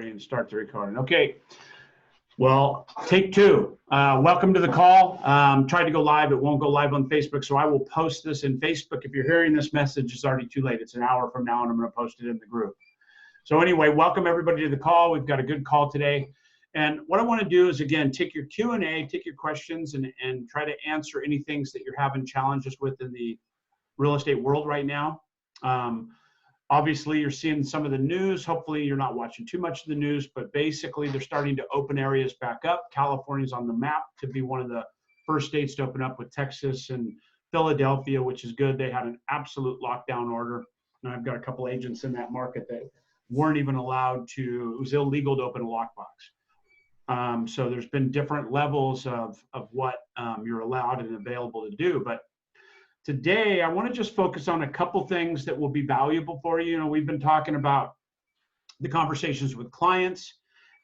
And start the recording. Okay. Well, take two. Welcome to the call. Tried to go live. It won't go live on Facebook, so I will post this in Facebook. If you're hearing this message, it's already too late. It's an hour from now, and I'm going to post it in the group. So anyway, welcome everybody to the call. We've got a good call today. And what I want to do is, again, take your Q&A, take your questions, and try to answer any things that you're having challenges with in the real estate world right now. Obviously, you're seeing some of the news. Hopefully, you're not watching too much of the news, but basically, they're starting to open areas back up. California's on the map to be one of the first states to open up, with Texas and Philadelphia, which is good. They had an absolute lockdown order. And I've got a couple agents in that market that weren't even allowed to, it was illegal to open a lockbox. So there's been different levels of what you're allowed and available to do. But today, I want to just focus on a couple things that will be valuable for you. You know, we've been talking about the conversations with clients,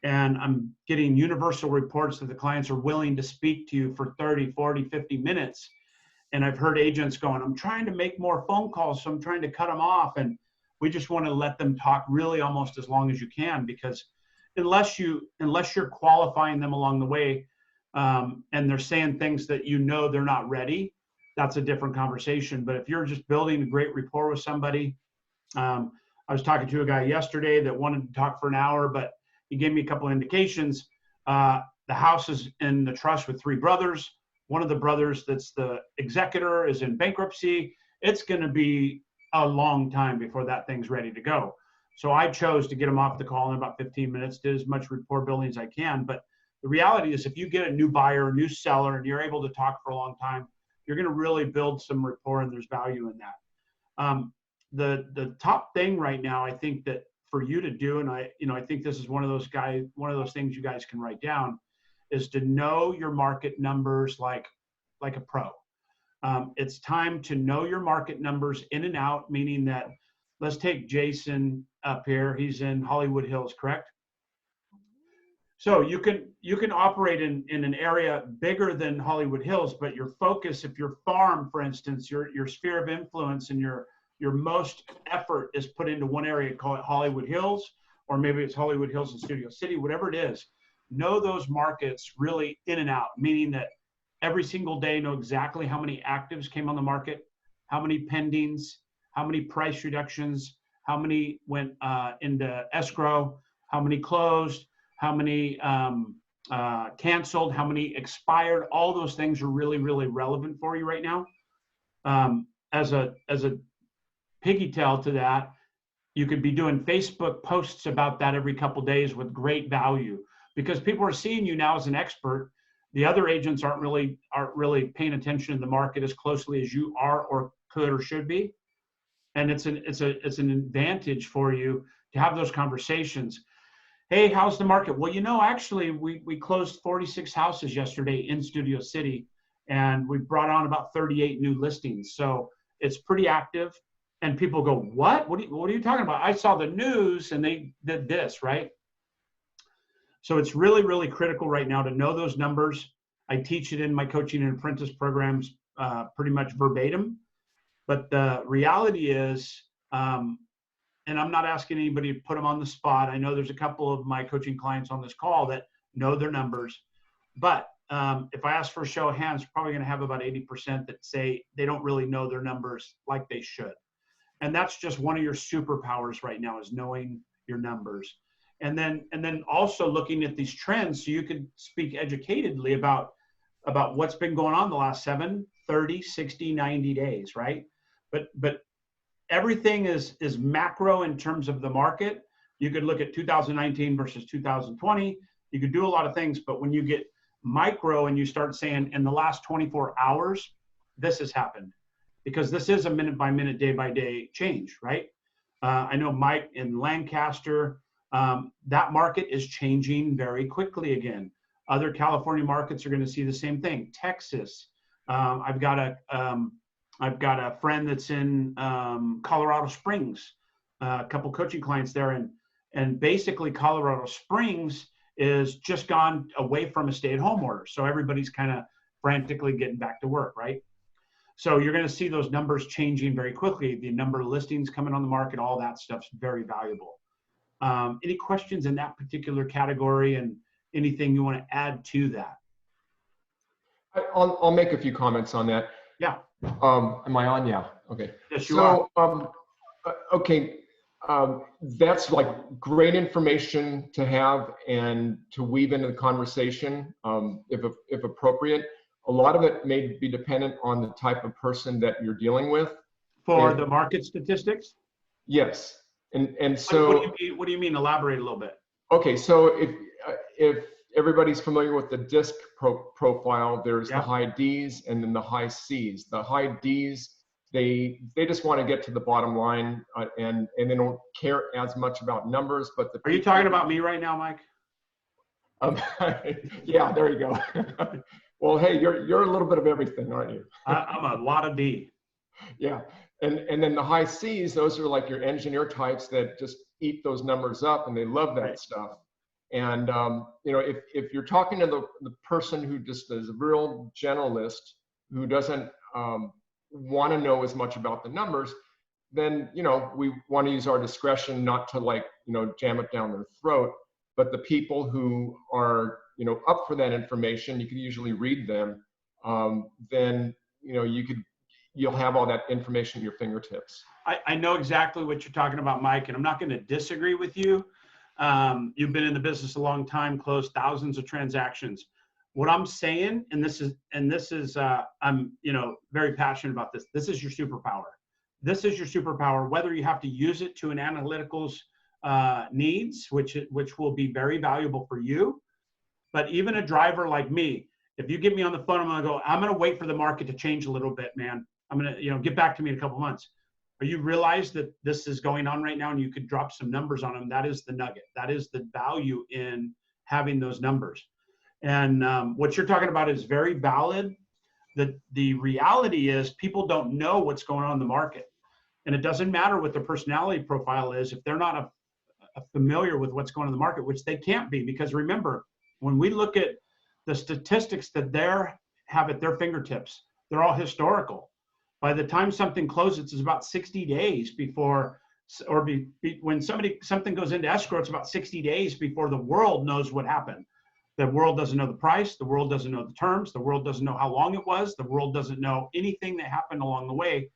and I'm getting universal reports that the clients are willing to speak to you for 30, 40, 50 minutes. And I've heard agents going, I'm trying to make more phone calls, so I'm trying to cut them off. And we just want to let them talk really almost as long as you can, because unless you're qualifying them along the way, and they're saying things that you know they're not ready, that's a different conversation. But if you're just building a great rapport with somebody, I was talking to a guy yesterday that wanted to talk for an hour, but he gave me a couple of indications. The house is in the trust with three brothers. One of the brothers that's the executor is in bankruptcy. It's going to be a long time before that thing's ready to go. So I chose to get him off the call in about 15 minutes, did as much rapport building as I can. But the reality is, if you get a new buyer, a new seller, and you're able to talk for a long time, you're going to really build some rapport, and there's value in that. The top thing right now, I think that for you to do, and I think this is one of those things you guys can write down, is to know your market numbers like a pro. It's time to know your market numbers in and out, meaning that, let's take Jason up here. He's in Hollywood Hills, correct? So you can operate in an area bigger than Hollywood Hills, but your focus, if your farm, for instance, your sphere of influence and your most effort is put into one area, call it Hollywood Hills, or maybe it's Hollywood Hills and Studio City, whatever it is, know those markets really in and out, meaning that every single day know exactly how many actives came on the market, how many pendings, how many price reductions, how many went into escrow, how many closed, how many canceled, how many expired. All those things are really, really relevant for you right now. As a piggy tail to that, you could be doing Facebook posts about that every couple of days with great value, because people are seeing you now as an expert. The other agents aren't really paying attention to the market as closely as you are or could or should be. And it's an advantage for you to have those conversations. Hey, how's the market? Well, actually, we closed 46 houses yesterday in Studio City, and we brought on about 38 new listings. So it's pretty active. And people go, what? What are you talking about? I saw the news and they did this, right? So it's really, really critical right now to know those numbers. I teach it in my coaching and apprentice programs pretty much verbatim. But the reality is, and I'm not asking anybody to put them on the spot. I know there's a couple of my coaching clients on this call that know their numbers. But if I ask for a show of hands, we're probably going to have about 80% that say they don't really know their numbers like they should. And that's just one of your superpowers right now, is knowing your numbers. And then also looking at these trends, so you can speak educatedly about what's been going on the last 7, 30, 60, 90 days, right? But everything is macro in terms of the market. You could look at 2019 versus 2020. You could do a lot of things, but when you get micro and you start saying, in the last 24 hours, this has happened, because this is a minute by minute, day by day change, right? I know Mike in Lancaster, that market is changing very quickly again. Other California markets are going to see the same thing. Texas, I've got a friend that's in Colorado Springs, a couple coaching clients there, and basically Colorado Springs is just gone away from a stay-at-home order. So everybody's kind of frantically getting back to work, right? So you're going to see those numbers changing very quickly. The number of listings coming on the market, all that stuff's very valuable. Any questions in that particular category, and anything you want to add to that? I'll make a few comments on that. Yeah. Am I on? Yeah. Okay. Yes, you are. Okay. That's like great information to have and to weave into the conversation, if appropriate. A lot of it may be dependent on the type of person that you're dealing with. For the market statistics? Yes. And so what do you mean? Elaborate a little bit. Okay, so if everybody's familiar with the DISC profile, there's the high Ds and then the high Cs. The high Ds, they just want to get to the bottom line, and they don't care as much about numbers. But are you talking about me right now, Mike? Yeah, there you go. Well, hey, you're a little bit of everything, aren't you? I'm a lot of D. Yeah, and then the high Cs, those are like your engineer types that just eat those numbers up, and they love that stuff. And you know, if you're talking to the person who just is a real generalist, who doesn't want to know as much about the numbers, then, you know, we want to use our discretion not to, like, you know, jam it down their throat. But the people who are, you know, up for that information, you can usually read them. Then, you know, you'll have all that information at your fingertips. I know exactly what you're talking about, Mike, and I'm not going to disagree with you. You've been in the business a long time, closed thousands of transactions. What I'm saying, and this is I'm, you know, very passionate about this. This is your superpower. This is your superpower, whether you have to use it to an analyticals needs, which will be very valuable for you. But even a driver like me, if you get me on the phone, I'm going to wait for the market to change a little bit, man. I'm going to, you know, get back to me in a couple months. But you realize that this is going on right now, and you could drop some numbers on them. That is the nugget. That is the value in having those numbers. And what you're talking about is very valid. The reality is people don't know what's going on in the market. And it doesn't matter what their personality profile is if they're not familiar with what's going on in the market, which they can't be. Because remember, when we look at the statistics that they have at their fingertips, they're all historical. By the time something closes, it's about 60 days before, when something goes into escrow, it's about 60 days before the world knows what happened. The world doesn't know the price. The world doesn't know the terms. The world doesn't know how long it was. The world doesn't know anything that happened along the way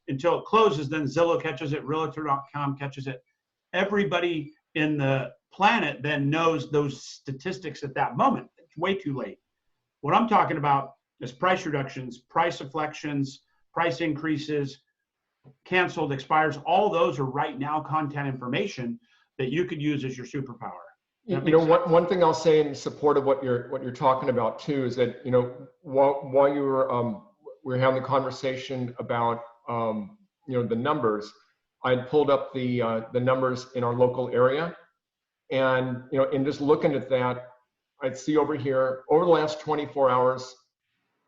until it closes. Then Zillow catches it, Realtor.com catches it. Everybody in the planet then knows those statistics at that moment. It's way too late. What I'm talking about is price reductions, price inflections, price increases, canceled, expires. All those are right now content information that you could use as your superpower. You know, one thing I'll say in support of what you're talking about too is that, you know, while you were we were having a conversation about you know, the numbers, I pulled up the numbers in our local area, and, you know, in just looking at that, I'd see over here, over the last 24 hours,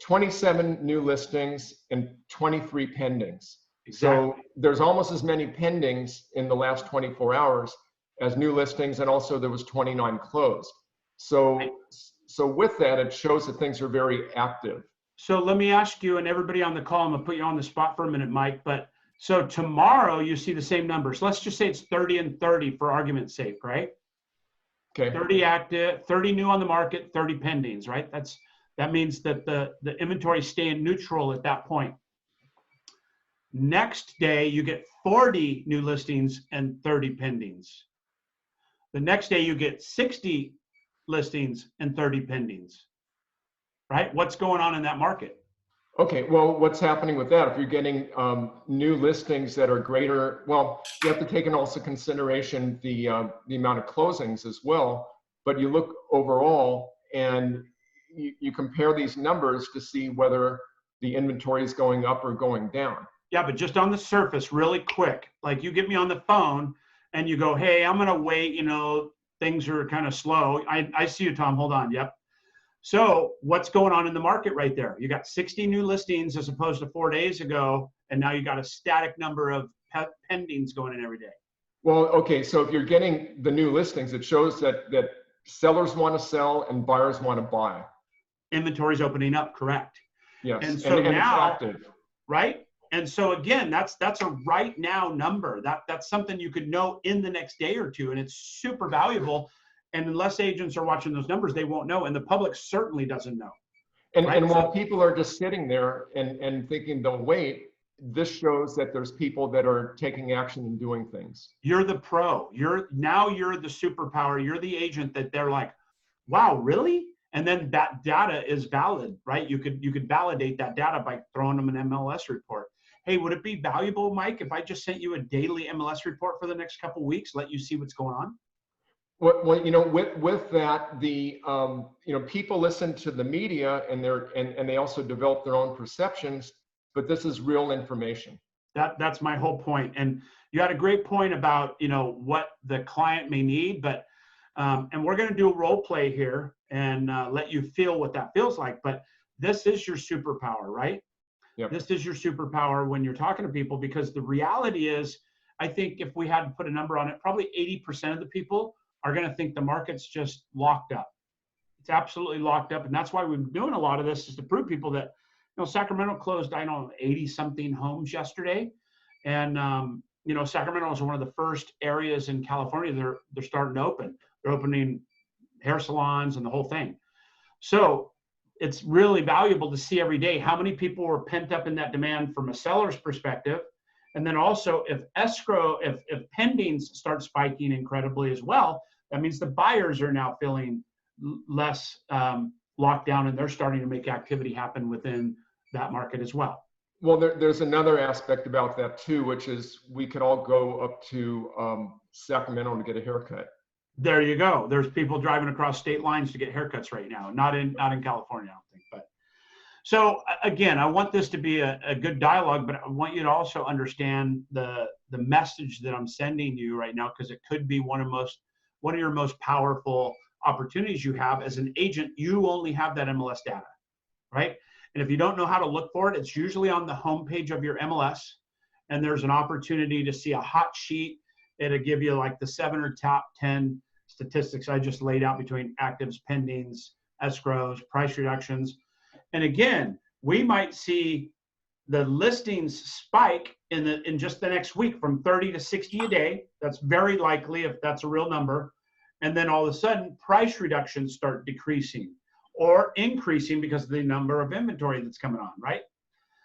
27 new listings and 23 pendings. Exactly. So there's almost as many pendings in the last 24 hours as new listings, and also there was 29 closed. So with that, it shows that things are very active. So let me ask you, and everybody on the call, I'm gonna put you on the spot for a minute, Mike, but so tomorrow you see the same numbers. Let's just say it's 30 and 30 for argument's sake, right? Okay. 30 active, 30 new on the market, 30 pendings, right? That means that the inventory is staying neutral at that point. Next day, you get 40 new listings and 30 pendings. The next day, you get 60 listings and 30 pendings, right? What's going on in that market? Okay, well, what's happening with that? If you're getting new listings that are greater, well, you have to take in also consideration the amount of closings as well. But you look overall, and you compare these numbers to see whether the inventory is going up or going down. Yeah, but just on the surface, really quick, like you get me on the phone and you go, hey, I'm gonna wait, you know, things are kind of slow. I see you, Tom, hold on, yep. So what's going on in the market right there? You got 60 new listings as opposed to 4 days ago, and now you got a static number of pendings going in every day. Well, okay, so if you're getting the new listings, it shows that sellers want to sell and buyers want to buy. Inventory's opening up, correct? Yes, and so and now, it's active. Right? And so again, that's a right now number. That's something you could know in the next day or two, and it's super valuable. And unless agents are watching those numbers, they won't know, and the public certainly doesn't know. And while people are just sitting there and thinking they'll wait, this shows that there's people that are taking action and doing things. You're the pro. You're the superpower. You're the agent that they're like, wow, really? And then that data is valid, right? You could validate that data by throwing them an MLS report. Hey, would it be valuable, Mike, if I just sent you a daily MLS report for the next couple of weeks, let you see what's going on? Well, with that, people listen to the media and they also develop their own perceptions, but this is real information. That's my whole point. And you had a great point about, what the client may need, but, and we're going to do a role play here and let you feel what that feels like. But this is your superpower, right? Yep. This is your superpower when you're talking to people, because the reality is, I think if we had to put a number on it, probably 80% of the people are going to think the market's just locked up. It's absolutely locked up. And that's why we've been doing a lot of this, is to prove people that, Sacramento closed, 80 something homes yesterday. And, Sacramento is one of the first areas in California they're starting to open. They're opening hair salons and the whole thing. So it's really valuable to see every day how many people were pent up in that demand from a seller's perspective. And then also if pendings start spiking incredibly as well, that means the buyers are now feeling less locked down, and they're starting to make activity happen within that market as well. Well, there's another aspect about that too, which is we could all go up to Sacramento to get a haircut. There you go. There's people driving across state lines to get haircuts right now. Not in California, I don't think. But so again, I want this to be a good dialogue, but I want you to also understand the message that I'm sending you right now, because it could be one of your most powerful opportunities you have as an agent. You only have that MLS data, right? And if you don't know how to look for it, it's usually on the homepage of your MLS, and there's an opportunity to see a hot sheet. It'll give you like the 7 or top 10 statistics I just laid out between actives, pendings, escrows, price reductions. And again, we might see the listings spike in just the next week from 30 to 60 a day. That's very likely if that's a real number. And then all of a sudden, price reductions start decreasing or increasing because of the number of inventory that's coming on, right?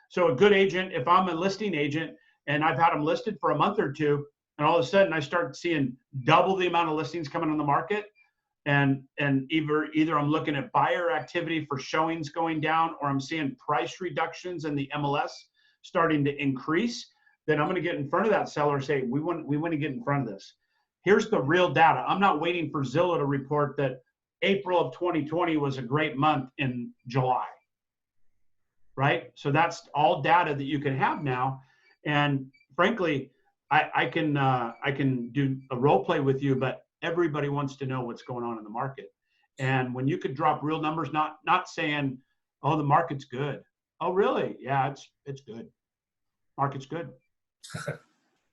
So a good agent, if I'm a listing agent and I've had them listed for a month or two, and all of a sudden I start seeing double the amount of listings coming on the market, and either I'm looking at buyer activity for showings going down, or I'm seeing price reductions in the MLS starting to increase, then I'm going to get in front of that seller and say, we want to get in front of this. Here's the real data. I'm not waiting for Zillow to report that April of 2020 was a great month in July, right? So that's all data that you can have now. And frankly, I can do a role play with you, but everybody wants to know what's going on in the market. And when you could drop real numbers, not saying, oh, the market's good. Oh, really? Yeah, it's good. Market's good.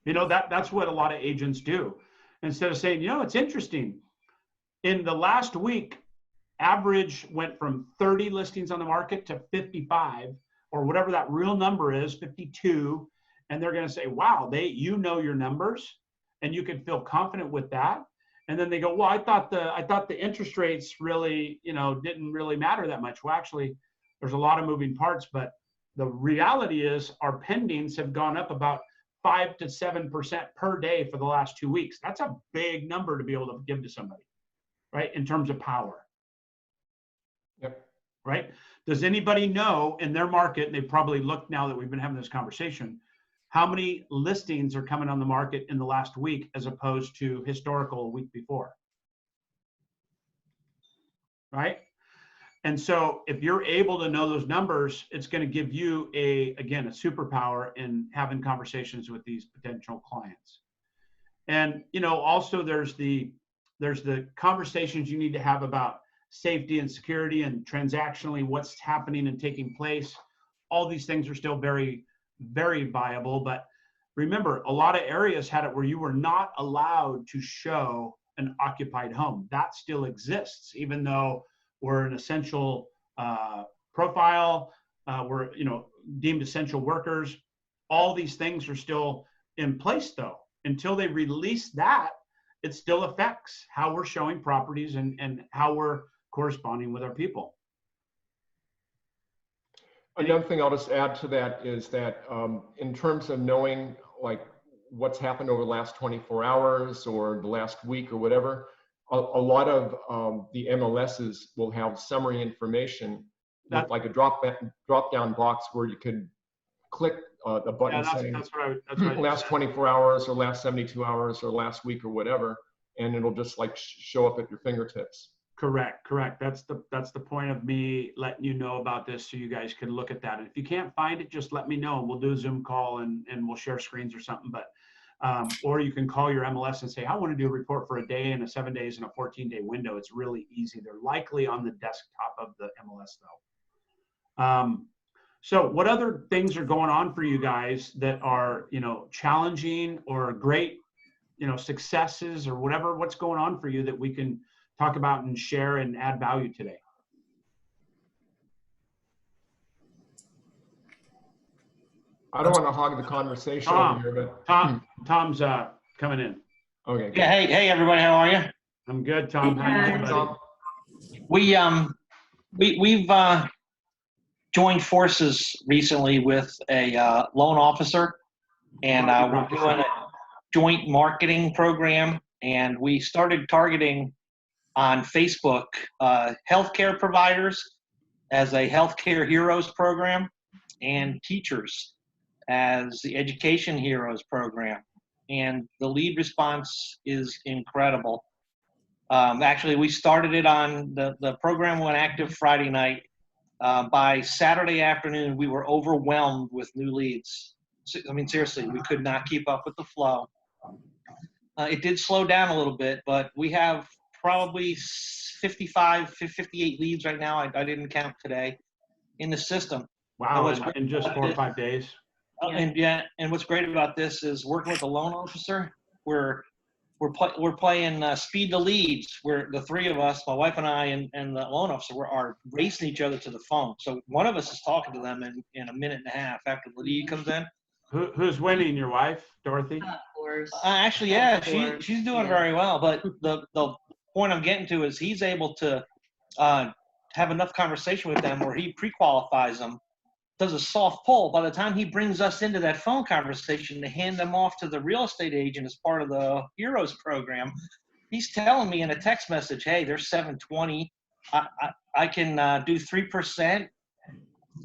That's what a lot of agents do. Instead of saying, it's interesting. In the last week, average went from 30 listings on the market to 55, or whatever that real number is, 52. And they're going to say, wow, your numbers, and you can feel confident with that. And then they go, well, I thought the interest rates really, didn't really matter that much. Well, actually, there's a lot of moving parts, but the reality is our pendings have gone up about 5 to 7% per day for the last 2 weeks. That's a big number to be able to give to somebody, right? In terms of power. Yep. Right? Does anybody know in their market, and they probably looked now that we've been having this conversation, how many listings are coming on the market in the last week as opposed to historical a week before? Right? And so if you're able to know those numbers, it's going to give you a superpower in having conversations with these potential clients. And, also there's the conversations you need to have about safety and security and transactionally what's happening and taking place. All these things are still very, very viable. But remember, a lot of areas had it where you were not allowed to show an occupied home. That still exists, even though we're an essential profile, we're deemed essential workers. all these things are still in place though. Until they release that, it still affects how we're showing properties and how we're corresponding with our people. Another thing I'll just add to that is that in terms of knowing like what's happened over the last 24 hours or the last week or whatever, a lot of the MLSs will have summary information with like a drop down box where you could click the button saying last 24 hours or last 72 hours or last week or whatever, and it'll just like show up at your fingertips. Correct. That's the point of me letting you know about this so you guys can look at that. And if you can't find it, just let me know and we'll do a Zoom call and we'll share screens or something. But or you can call your MLS and say, I want to do a report for a day and a 7 days and a 14-day window. It's really easy. They're likely on the desktop of the MLS though. So what other things are going on for you guys that are, challenging or great, successes or whatever, what's going on for you that we can talk about and share and add value today? I don't want to hog the conversation over here, but Tom's coming in. Okay. Yeah. Hey, everybody. How are you? I'm good, Tom. How you doing, buddy? We've joined forces recently with a loan officer, and we're doing a joint marketing program. And we started targeting on Facebook healthcare providers as a healthcare heroes program, and teachers as the education heroes program. And the lead response is incredible. Actually, we started it on the program went active Friday night. By Saturday afternoon, we were overwhelmed with new leads. I mean, seriously, we could not keep up with the flow. It did slow down a little bit, but we have probably 58 leads right now. I didn't count today in the system. Wow, in just 4 or 5 days. And what's great about this is working with a loan officer. We're playing speed the leads. Where the three of us, my wife and I, and the loan officer, are racing each other to the phone. So one of us is talking to them in a minute and a half after the lead comes in. Who's winning? Your wife, Dorothy? Of course. Actually, yeah, she's doing very well. But the point I'm getting to is he's able to have enough conversation with them where he pre-qualifies them, does a soft pull. By the time he brings us into that phone conversation to hand them off to the real estate agent as part of the Heroes program, he's telling me in a text message, hey, there's 720. I can do 3%.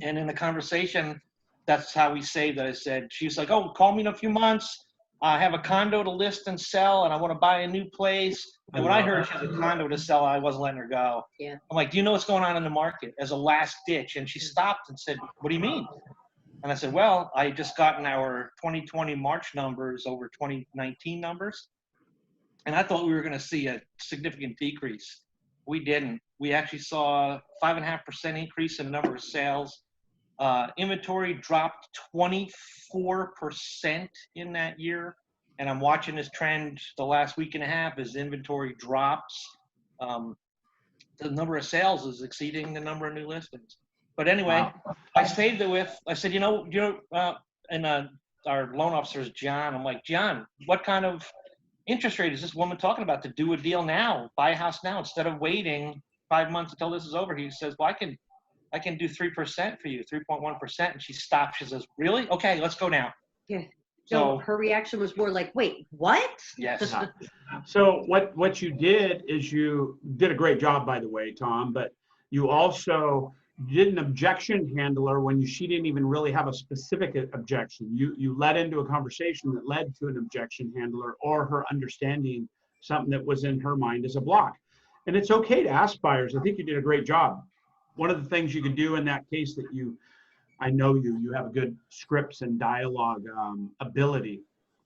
And in the conversation, that's how we saved it. I said, she's like, oh, call me in a few months. I have a condo to list and sell, and I want to buy a new place. And when I heard she had a condo to sell, I wasn't letting her go. Yeah. I'm like, do you know what's going on in the market as a last ditch? And she stopped and said, what do you mean? And I said, well, I just gotten our 2020 March numbers over 2019 numbers. And I thought we were going to see a significant decrease. We didn't. We actually saw a 5.5% increase in the number of sales. Inventory dropped 24% in that year. And I'm watching this trend the last week and a half as inventory drops. The number of sales is exceeding the number of new listings. But anyway, wow. I saved it with, I said, and our loan officer is John. I'm like, John, what kind of interest rate is this woman talking about to do a deal now, buy a house now, instead of waiting 5 months until this is over? He says, well, I can do 3% for you, 3.1%. And she stopped. She says, really? Okay, let's go now. Yeah. So her reaction was more like, wait, what? Yes. So what you did is you did a great job, by the way, Tom, but you also did an objection handler when she didn't even really have a specific objection. You led into a conversation that led to an objection handler or her understanding something that was in her mind as a block. And it's okay to ask buyers. I think you did a great job. One of the things you could do in that case that I know you have a good scripts and dialogue ability,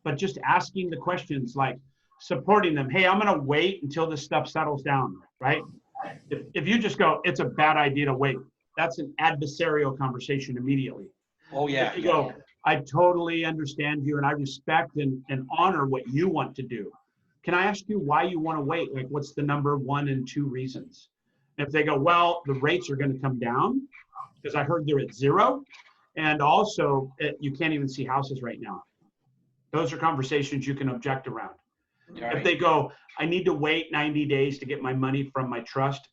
but just asking the questions, like supporting them. Hey, I'm going to wait until this stuff settles down, right? If you just go, it's a bad idea to wait, that's an adversarial conversation immediately. Oh, yeah. If you go, I totally understand you and I respect and honor what you want to do. Can I ask you why you want to wait? Like, what's the number 1 and 2 reasons? If they go, well, the rates are going to come down because I heard they're at 0, And also, you can't even see houses right now. Those are conversations you can object around. Right. If they go, I need to wait 90 days to get my money from my trust.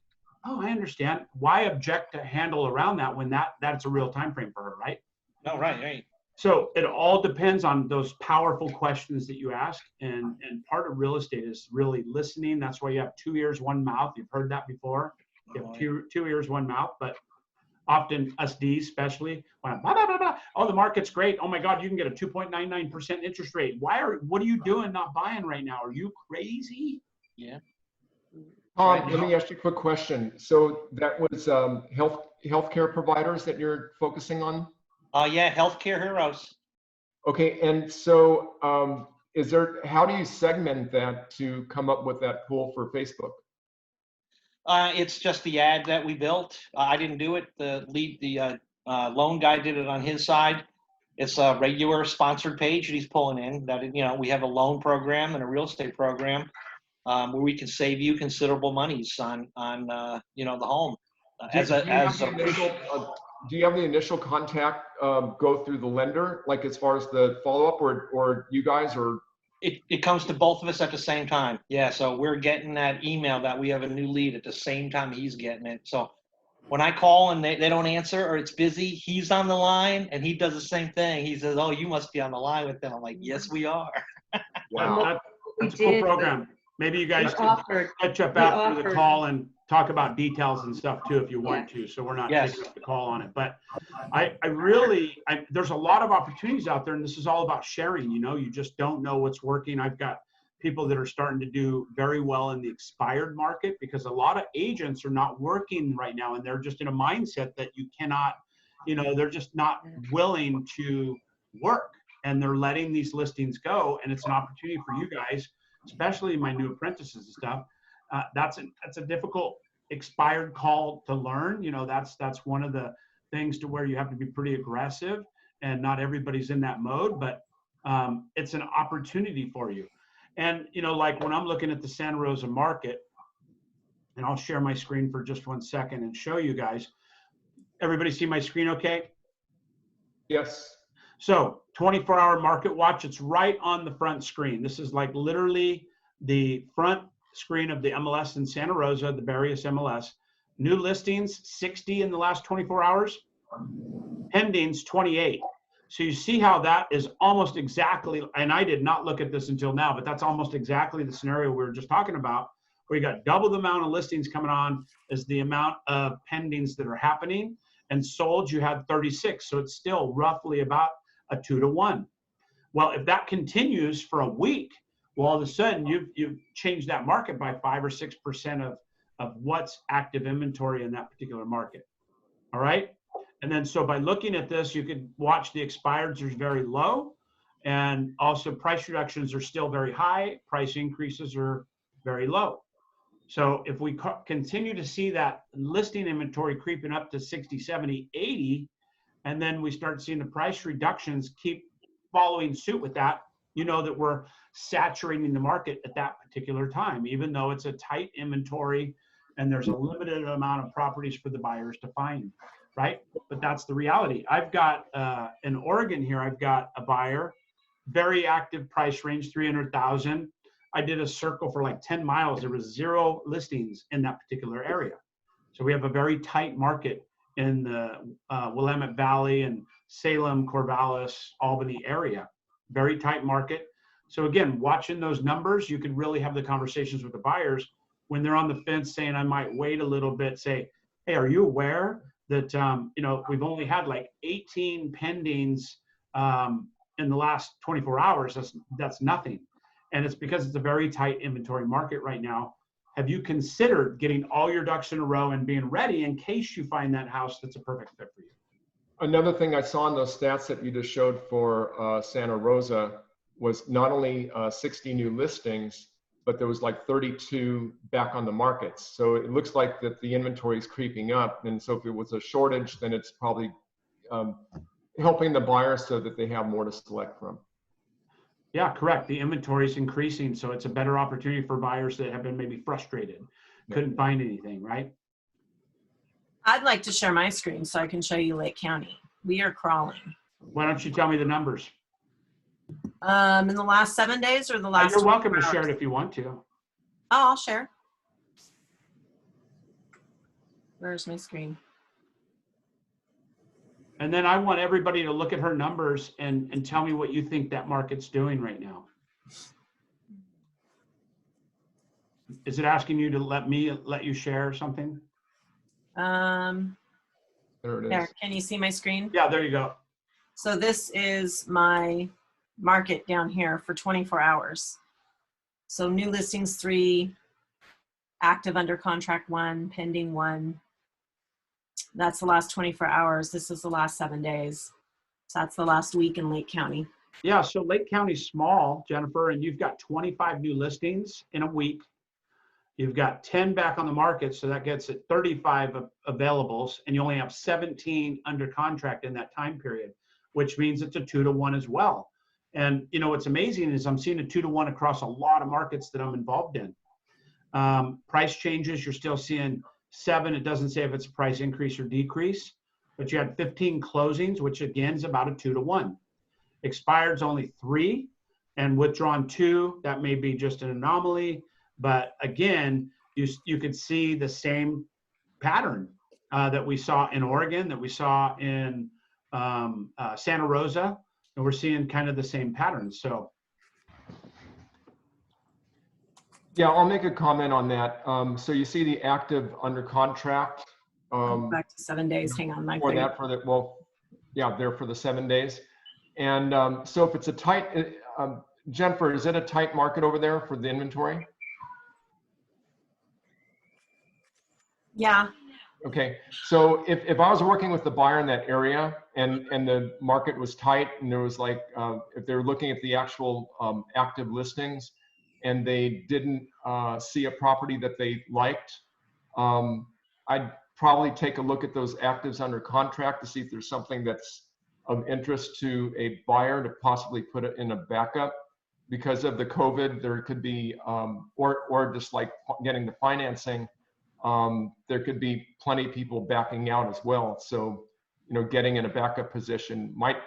Oh, I understand. Why object to handle around that when that's a real time frame for her, right? No, right. So it all depends on those powerful questions that you ask. And part of real estate is really listening. That's why you have 2 ears, 1 mouth. You've heard that before. You have two ears, 1 mouth. But often us Ds especially, blah, blah, blah, blah. Oh, the market's great. Oh my God, you can get a 2.99% interest rate. What are you doing not buying right now? Are you crazy? Yeah. Tom, let me ask you a quick question. So that was healthcare providers that you're focusing on? Yeah, healthcare heroes. Okay, and so how do you segment that to come up with that pool for Facebook? It's just the ad that we built. I didn't do it. The loan guy did it on his side. It's a regular sponsored page that he's pulling in. That we have a loan program and a real estate program where we can save you considerable monies on the home. Do you have the initial contact go through the lender, like as far as the follow-up, or you guys, or? It comes to both of us at the same time. Yeah, so we're getting that email that we have a new lead at the same time he's getting it. So when I call and they don't answer or it's busy, he's on the line and he does the same thing. He says, oh, you must be on the line with them. I'm like, yes, we are. Wow, that's a cool program. Maybe you guys can catch up after the call and talk about details and stuff too if you want to, so we're not taking up the call on it. But there's a lot of opportunities out there, and this is all about sharing. You just don't know what's working. I've got people that are starting to do very well in the expired market because a lot of agents are not working right now, and they're just in a mindset that you cannot, they're just not willing to work, and they're letting these listings go. And it's an opportunity for you guys, especially my new apprentices and stuff. That's a difficult expired call to learn. That's one of the things to where you have to be pretty aggressive, and not everybody's in that mode, but it's an opportunity for you. And like when I'm looking at the Santa Rosa market, and I'll share my screen for just 1 second and show you guys. Everybody see my screen okay? Yes. So 24-hour market watch, it's right on the front screen. This is like literally the front screen of the MLS in Santa Rosa, the various MLS. New listings, 60 in the last 24 hours. Pendings, 28. So you see how that is almost exactly, and I did not look at this until now, but that's almost exactly the scenario we were just talking about, where you got double the amount of listings coming on as the amount of pendings that are happening, and sold you had 36. So it's still roughly about a 2 to 1. Well, if that continues for a week, well, all of a sudden you've changed that market by 5 or 6% of what's active inventory in that particular market. All right. And then so by looking at this, you could watch the expireds are very low, and also price reductions are still very high. Price increases are very low. So if we continue to see that listing inventory creeping up to 60, 70, 80, and then we start seeing the price reductions keep following suit with that, that we're saturating the market at that particular time, even though it's a tight inventory and there's a limited amount of properties for the buyers to find, right? But that's the reality. I've got in Oregon here, I've got a buyer, very active price range, 300,000. I did a circle for like 10 miles. There was 0 listings in that particular area. So we have a very tight market in the Willamette Valley and Salem, Corvallis, Albany area. Very tight market. So again, watching those numbers, you can really have the conversations with the buyers when they're on the fence saying, I might wait a little bit, say, hey, are you aware that, we've only had like 18 pendings in the last 24 hours. That's nothing. And it's because it's a very tight inventory market right now. Have you considered getting all your ducks in a row and being ready in case you find that house that's a perfect fit for you? Another thing I saw in those stats that you just showed for Santa Rosa was not only 60 new listings, but there was like 32 back on the markets. So it looks like that the inventory is creeping up. And so if it was a shortage, then it's probably helping the buyers so that they have more to select from. Yeah, correct. The inventory is increasing, so it's a better opportunity for buyers that have been maybe frustrated, couldn't find anything, right? I'd like to share my screen so I can show you Lake County. We are crawling. Why don't you tell me the numbers? In the last 7 days or the last? You're welcome to 24 share hours? it if you want to. Oh, I'll share. Where's my screen? And then I want everybody to look at her numbers and tell me what you think that market's doing right now. Is it asking you to let you share or something? There it There, is. can you see my screen? Yeah, there you go. So this is my market down here for 24 hours. So new listings 3, active under contract 1, pending 1. That's the last 24 hours. This is the last 7 days. So that's the last week in Lake County. Yeah, so Lake County's small, Jennifer, and you've got 25 new listings in a week. You've got 10 back on the market, so that gets it 35 availables, and you only have 17 under contract in that time period, which means it's a 2-to-1 as well. And you know what's amazing is I'm seeing a 2-to-1 across a lot of markets that I'm involved in. Price changes, you're still seeing 7. It doesn't say if it's a price increase or decrease, but you had 15 closings, which again is about a 2-to-1. Expired's only 3, and withdrawn 2. That may be just an anomaly, but again, you could see the same pattern that we saw in Oregon, that we saw in Santa Rosa, and we're seeing kind of the same pattern. So. Yeah, I'll make a comment on that. So you see the active under contract. Back to 7 days. Hang on, my For that, for the, well, yeah, there for the 7 days. And so if it's a tight, Jennifer, is it a tight market over there for the inventory? Yeah. Okay, so if I was working with the buyer in that area and the market was tight and there was like, if they were looking at the actual active listings and they didn't see a property that they liked, I'd probably take a look at those actives under contract to see if there's something that's of interest to a buyer to possibly put it in a backup. Because of the COVID, there could be, or just like getting the financing, there could be plenty of people backing out as well. So, you know, getting in a backup position might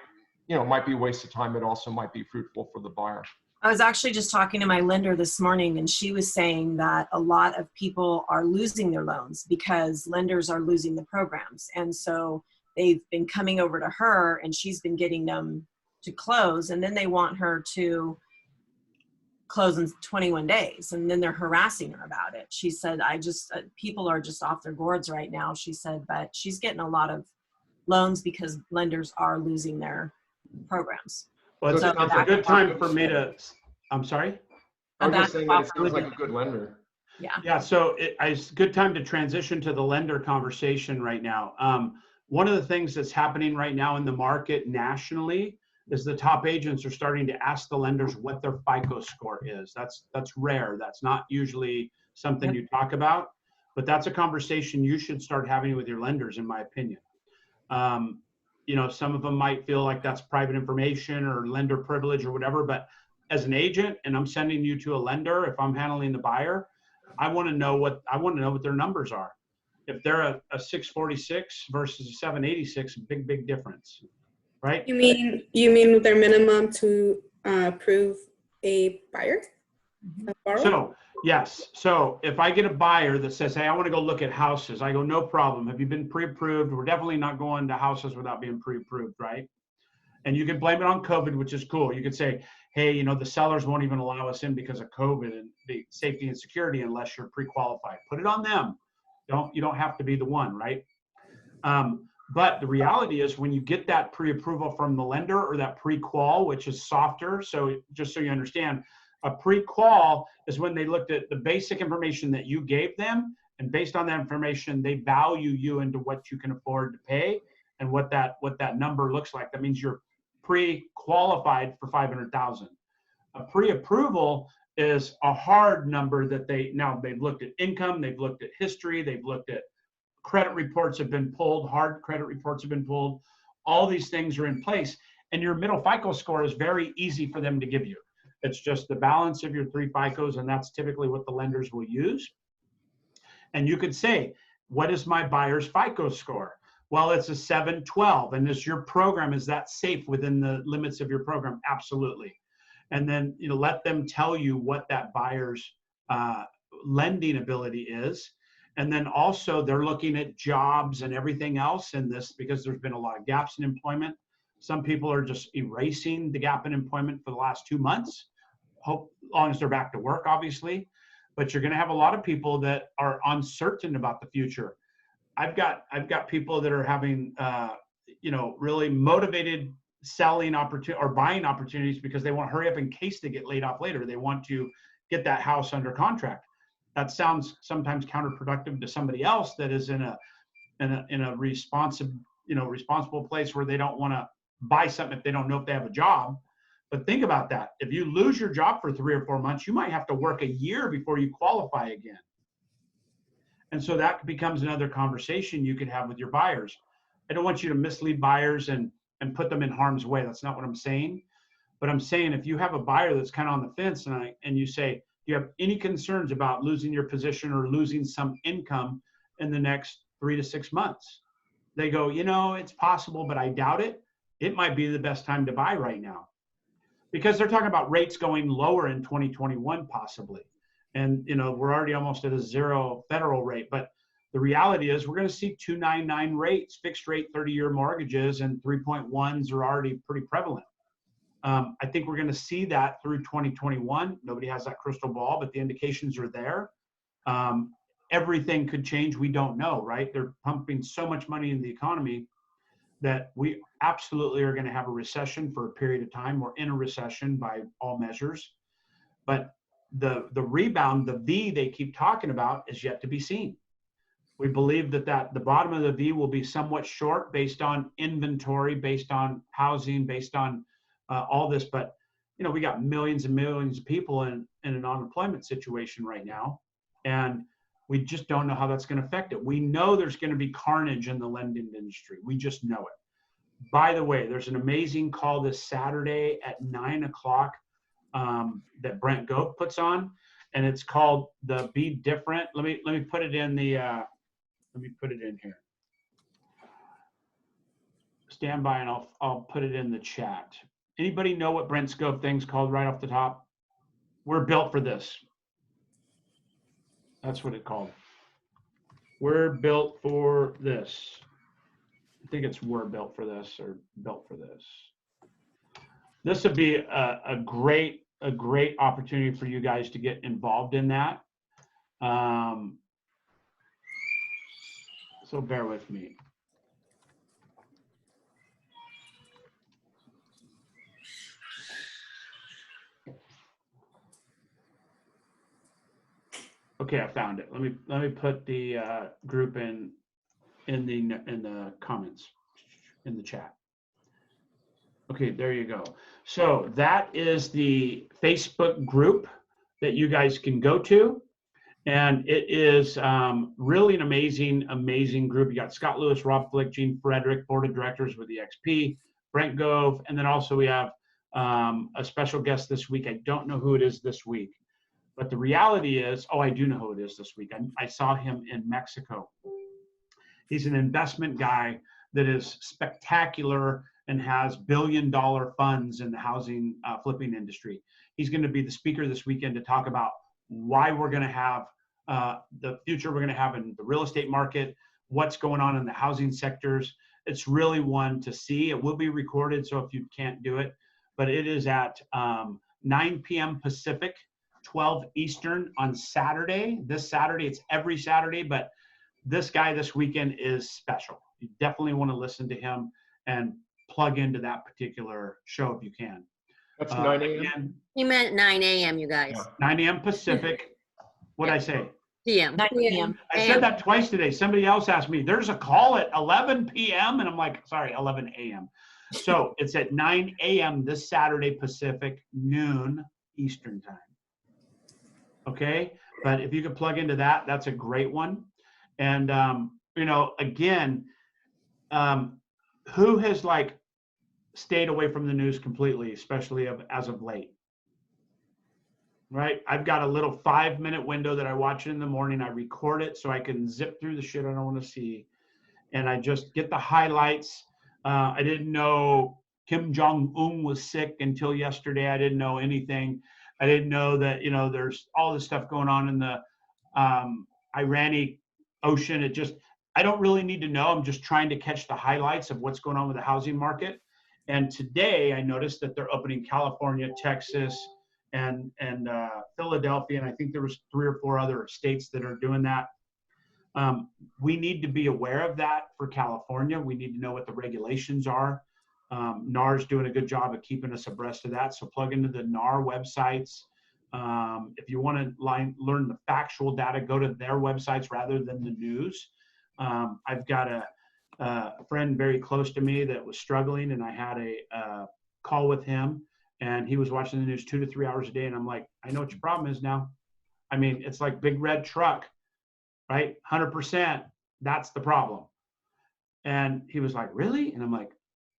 be a waste of time. It also might be fruitful for the buyer. I was actually just talking to my lender this morning, and she was saying that a lot of people are losing their loans because lenders are losing the programs. And so they've been coming over to her and she's been getting them to close, and then they want her to close in 21 days. And then they're harassing her about it. She said, people are just off their gourds right now. She said, but she's getting a lot of loans because lenders are losing their programs. Well, it's a good time for me to, I'm sorry? I was just saying that it sounds like a good lender. Yeah. Yeah, so it's a good time to transition to the lender conversation right now. One of the things that's happening right now in the market nationally is the top agents are starting to ask the lenders what their FICO score is. That's rare. That's not usually something you talk about, but that's a conversation you should start having with your lenders, in my opinion. You know, some of them might feel like that's private information or lender privilege or whatever, but as an agent, and I'm sending you to a lender, if I'm handling the buyer, I want to know what their numbers are. If they're a 646 versus a 786, big difference, right? You mean their minimum to approve a buyer? A borrower? So yes, so if I get a buyer that says, hey, I want to go look at houses, I go, no problem. Have you been pre-approved? We're definitely not going to houses without being pre-approved, right? And you can blame it on COVID, which is cool. You could say, hey, you know, the sellers won't even allow us in because of COVID and the safety and security unless you're pre-qualified. Put it on them. You don't have to be the one, right? But the reality is when you get that pre-approval from the lender or that pre-qual, which is softer, so just so you understand, a pre-qual is when they looked at the basic information that you gave them, and based on that information, they value you into what you can afford to pay and what that number looks like. That means you're pre-qualified for $500,000. A pre-approval is a hard number that they've looked at income, they've looked at history, they've looked at credit reports have been pulled, hard credit reports have been pulled. All these things are in place, and your middle FICO score is very easy for them to give you. It's just the balance of your 3 FICOs, and that's typically what the lenders will use. And you could say, what is my buyer's FICO score? Well, it's a 712. And is your program, is that safe within the limits of your program? Absolutely. And then, you know, let them tell you what that buyer's lending ability is. And then also they're looking at jobs and everything else in this, because there's been a lot of gaps in employment. Some people are just erasing the gap in employment for the last 2 months, hope as long as they're back to work, obviously. But you're going to have a lot of people that are uncertain about the future. I've got people that are having, you know, really motivated selling opportunity or buying opportunities because they want to hurry up in case they get laid off later. They want to get that house under contract. That sounds sometimes counterproductive to somebody else that is in a responsible place where they don't want to buy something if they don't know if they have a job. But think about that. If you lose your job for 3 or 4 months, you might have to work a year before you qualify again. And so that becomes another conversation you could have with your buyers. I don't want you to mislead buyers and put them in harm's way. That's not what I'm saying. But I'm saying if you have a buyer that's kind of on the fence and you say, do you have any concerns about losing your position or losing some income in the next 3 to 6 months? They go, you know, it's possible, but I doubt it. It might be the best time to buy right now. Because they're talking about rates going lower in 2021, possibly. And, you know, we're already almost at a 0 federal rate. But the reality is we're going to see 2.99 rates, fixed rate 30-year mortgages, and 3.1s are already pretty prevalent. I think we're going to see that through 2021. Nobody has that crystal ball, but the indications are there. Everything could change. We don't know, right? They're pumping so much money into the economy that we absolutely are going to have a recession for a period of time. We're in a recession by all measures. But the rebound, the V they keep talking about, is yet to be seen. We believe that the bottom of the V will be somewhat short based on inventory, based on housing, based on all this. But, you know, we got millions and millions of people in an unemployment situation right now. And we just don't know how that's going to affect it. We know there's going to be carnage in the lending industry. We just know it. By the way, there's an amazing call this Saturday at 9 o'clock that Brent Gove puts on, and it's called the Be Different. Let me put it in the let me put it in here. Stand by and I'll put it in the chat. Anybody know what Brent Gove thing's called right off the top? We're built for this. That's what it's called. We're built for this. I think it's we're built for this or built for this. This would be a great opportunity for you guys to get involved in that. So bear with me. Okay, I found it. Let me put the group in the comments in the chat. Okay, there you go. So that is the Facebook group that you guys can go to, and it is really an amazing group. You got Scott Lewis, Rob Flick, Gene Frederick, board of directors with the XP, Brent Gove, and then also we have a special guest this week. I don't know who it is this week. But the reality is, oh, I do know who it is this week. I saw him in Mexico. He's an investment guy that is spectacular and has billion-dollar funds in the housing flipping industry. He's going to be the speaker this weekend to talk about why we're going to have the future we're going to have in the real estate market, what's going on in the housing sectors. It's really one to see. It will be recorded, so if you can't do it, but it is at 9 p.m. Pacific, 12 Eastern on Saturday. This Saturday, it's every Saturday, but this guy this weekend is special. You definitely want to listen to him and plug into that particular show if you can. That's 9 a.m. You meant 9 a.m., you guys. Yeah. 9 a.m. Pacific. What'd I say? p.m. 9 p.m. I said that twice today. Somebody else asked me, there's a call at 11 p.m. And I'm like, sorry, 11 a.m. So it's at 9 a.m. this Saturday Pacific, noon Eastern time. Okay, but if you could plug into that, that's a great one. And you know, again, who has like stayed away from the news completely, especially as of late? Right, I've got a little 5-minute window that I watch it in the morning. I record it so I can zip through the shit I don't want to see, and I just get the highlights. I didn't know Kim Jong-un was sick until yesterday. I didn't know anything. I didn't know that, you know, there's all this stuff going on in the Iranian Ocean. I don't really need to know. I'm just trying to catch the highlights of what's going on with the housing market. And today I noticed that they're opening California, Texas, and Philadelphia. And I think there was 3 or 4 other states that are doing that. We need to be aware of that for California. We need to know what the regulations are. NAR's doing a good job of keeping us abreast of that. So plug into the NAR websites. If you want to learn the factual data, go to their websites rather than the news. I've got a friend very close to me that was struggling, and I had a call with him, and he was watching the news 2 to 3 hours a day. And I'm like, I know what your problem is now. I mean, it's like big red truck, right? 100%. That's the problem. And he was like, really? And I'm like,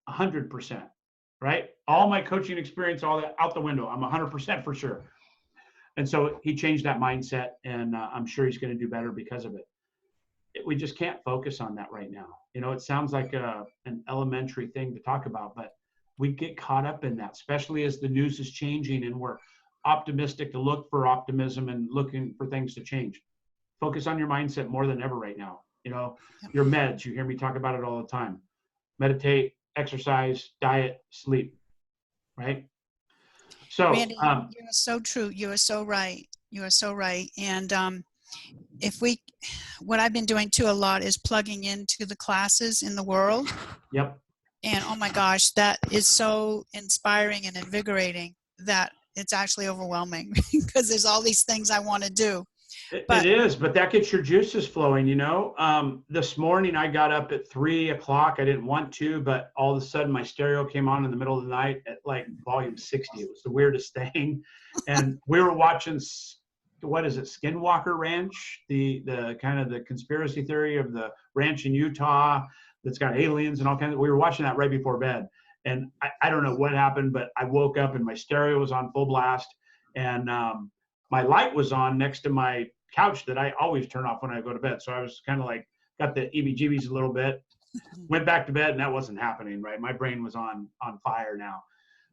100%, right? All my coaching experience, all that out the window. I'm 100% for sure. And so he changed that mindset, and I'm sure he's going to do better because of it. We just can't focus on that right now. You know, it sounds like an elementary thing to talk about, but we get caught up in that, especially as the news is changing and we're optimistic to look for optimism and looking for things to change. Focus on your mindset more than ever right now. You know, your meds, you hear me talk about it all the time. Meditate, exercise, diet, sleep, right? So, Randy, you are so true. You are so right. You are so right. And what I've been doing too a lot is plugging into the classes in the world. Yep. And oh my gosh, that is so inspiring and invigorating that it's actually overwhelming because there's all these things I want to do. It is, but that gets your juices flowing, you know. This morning I got up at 3 o'clock. I didn't want to, but all of a sudden my stereo came on in the middle of the night at like volume 60. It was the weirdest thing. And we were watching, what is it, Skinwalker Ranch, the kind of the conspiracy theory of the ranch in Utah that's got aliens and all kinds of, we were watching that right before bed. And I don't know what happened, but I woke up and my stereo was on full blast, and my light was on next to my couch that I always turn off when I go to bed. So I was kind of like, got the EBGBs a little bit, went back to bed, and that wasn't happening, right? My brain was on fire now.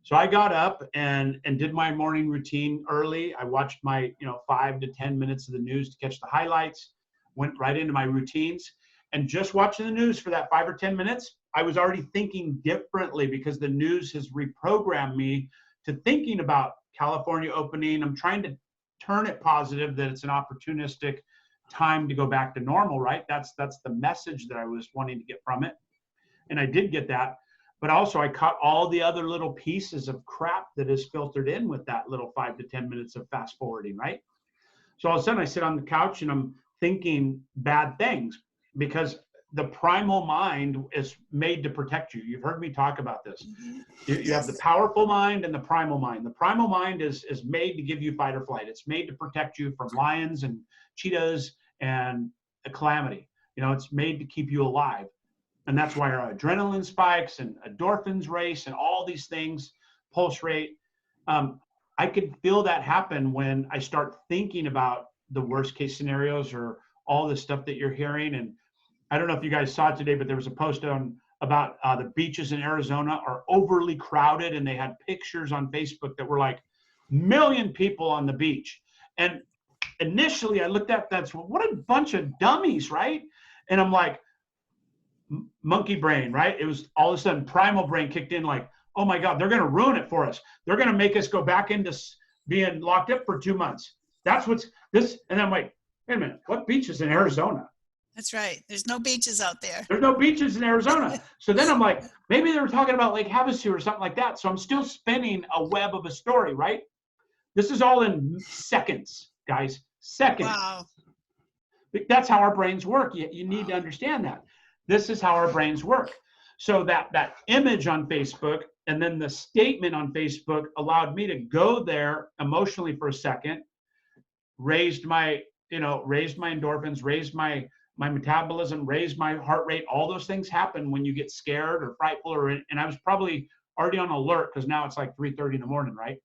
So I got up and did my morning routine early. I watched my 5 to 10 minutes of the news to catch the highlights, went right into my routines, and just watching the news for that 5 or 10 minutes, I was already thinking differently because the news has reprogrammed me to thinking about California opening. I'm trying to turn it positive, that it's an opportunistic time to go back to normal, right? That's the message that I was wanting to get from it. And I did get that. But also I caught all the other little pieces of crap that is filtered in with that little 5 to 10 minutes of fast forwarding, right? So all of a sudden I sit on the couch and I'm thinking bad things because the primal mind is made to protect you. You've heard me talk about this. You have the powerful mind and the primal mind. The primal mind is made to give you fight or flight. It's made to protect you from lions and cheetahs and a calamity. You know, it's made to keep you alive. And that's why our adrenaline spikes and endorphins race and all these things, pulse rate. I could feel that happen when I start thinking about the worst case scenarios or all the stuff that you're hearing. And I don't know if you guys saw it today, but there was a post about the beaches in Arizona are overly crowded, and they had pictures on Facebook that were like 1 million people on the beach. And initially I looked at that, what a bunch of dummies, right? And I'm like, monkey brain, right? It was all of a sudden primal brain kicked in like, oh my God, they're going to ruin it for us. They're going to make us go back into being locked up for 2 months. That's what's this. And I'm like, wait a minute, what beaches in Arizona? That's right. There's no beaches out there. There's no beaches in Arizona. So then I'm like, maybe they were talking about Lake Havasu or something like that. So I'm still spinning a web of a story, right? This is all in seconds, guys. Seconds. Wow. That's how our brains work. You need to understand that. This is how our brains work. So that image on Facebook and then the statement on Facebook allowed me to go there emotionally for a second, raised my endorphins, raised my metabolism, raised my heart rate. All those things happen when you get scared or frightful, and I was probably already on alert because now it's like 3:30 in the morning, right?